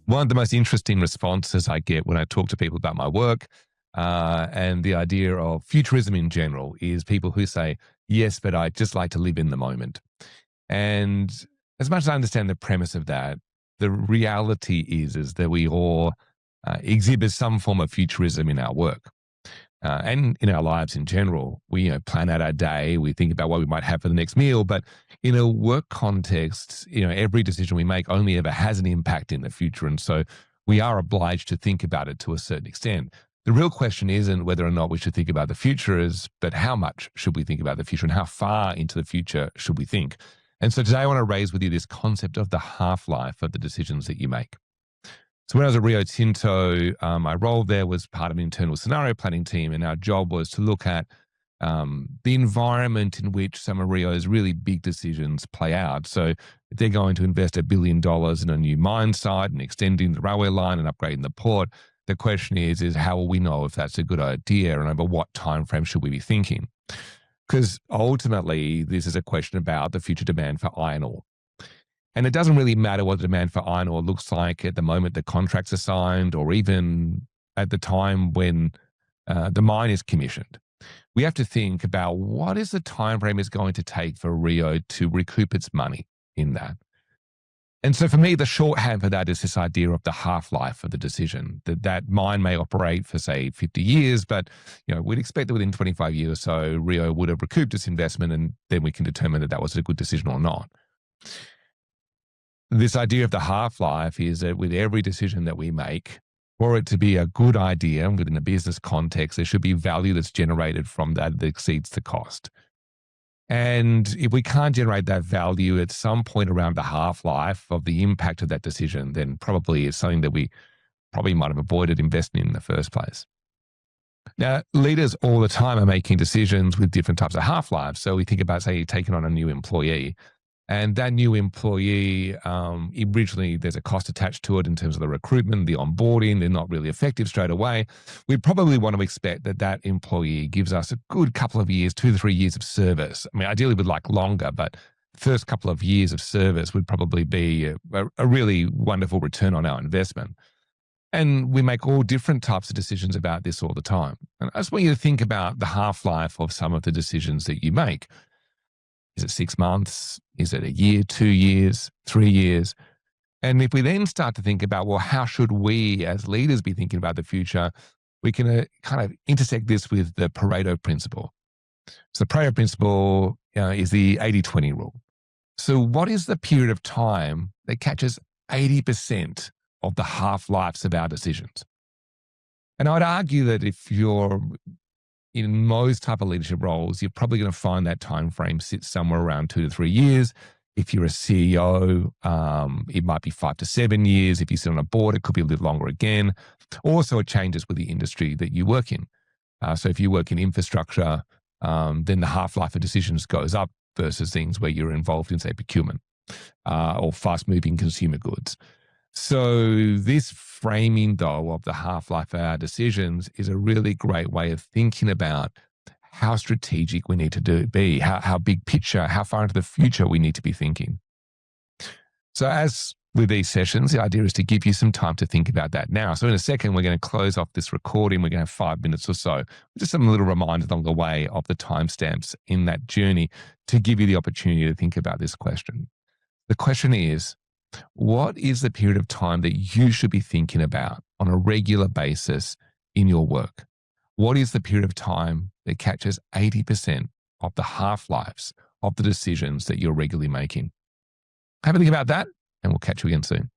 one of the most interesting responses I get when I talk to people about my work and the idea of futurism in general is people who say, yes, but I just like to live in the moment. And as much as I understand the premise of that, the reality is that we all exhibit some form of futurism in our work. And in our lives in general, we plan out our day. We think about what we might have for the next meal. But in a work context, every decision we make only ever has an impact in the future, and so we are obliged to think about it to a certain extent. The real question isn't whether or not we should think about the future, but how much should we think about the future, and how far into the future should we think? And so today I want to raise with you this concept of the half life of the decisions that you make. So when I was at Rio Tinto, my role there was part of an internal scenario planning team, and our job was to look at the environment in which some of Rio's really big decisions play out. So if they're going to invest $1 billion in a new mine site and extending the railway line and upgrading the port, the question is how will we know if that's a good idea and over what time frame should we be thinking? Because ultimately, this is a question about the future demand for iron ore. And it doesn't really matter what the demand for iron ore looks like at the moment the contracts are signed or even at the time when the mine is commissioned. We have to think about what is the time frame it's going to take for Rio to recoup its money in that. And so for me, the shorthand for that is this idea of the half-life of the decision, that mine may operate for, say, 50 years, but we'd expect that within 25 years or so, Rio would have recouped its investment, and then we can determine that that was a good decision or not. This idea of the half-life is that with every decision that we make, for it to be a good idea within a business context, there should be value that's generated from that exceeds the cost. And if we can't generate that value at some point around the half-life of the impact of that decision, then probably it's something that we probably might have avoided investing in the first place. Now, leaders all the time are making decisions with different types of half-lives. So we think about, say, taking on a new employee. And that new employee, originally there's a cost attached to it in terms of the recruitment, the onboarding. They're not really effective straight away. We'd probably want to expect that that employee gives us a good couple of years, 2 to 3 years of service. I mean, ideally we'd like longer, but first couple of years of service would probably be a really wonderful return on our investment. And we make all different types of decisions about this all the time. And I just want you to think about the half-life of some of the decisions that you make. Is it 6 months? Is it a year, 2 years, 3 years? And if we then start to think about, well, how should we as leaders be thinking about the future? We can kind of intersect this with the Pareto principle. So the Pareto principle is the 80-20 rule. So what is the period of time that catches 80% of the half-lives of our decisions? And I'd argue that if you're in most type of leadership roles, you're probably going to find that time frame sits somewhere around 2 to 3 years. If you're a CEO, it might be 5 to 7 years. If you sit on a board, it could be a little longer again. Also, it changes with the industry that you work in. So if you work in infrastructure, then the half-life of decisions goes up versus things where you're involved in, say, procurement or fast-moving consumer goods. So this framing, though, of the half-life of our decisions is a really great way of thinking about how strategic we need to be, how big picture, how far into the future we need to be thinking. So as with these sessions, the idea is to give you some time to think about that now. So in a second, we're going to close off this recording. We're going to have 5 minutes or so, just some little reminders along the way of the timestamps in that journey to give you the opportunity to think about this question. The question is, what is the period of time that you should be thinking about on a regular basis in your work? What is the period of time that catches 80% of the half-lives of the decisions that you're regularly making? Have a think about that, and we'll catch you again soon.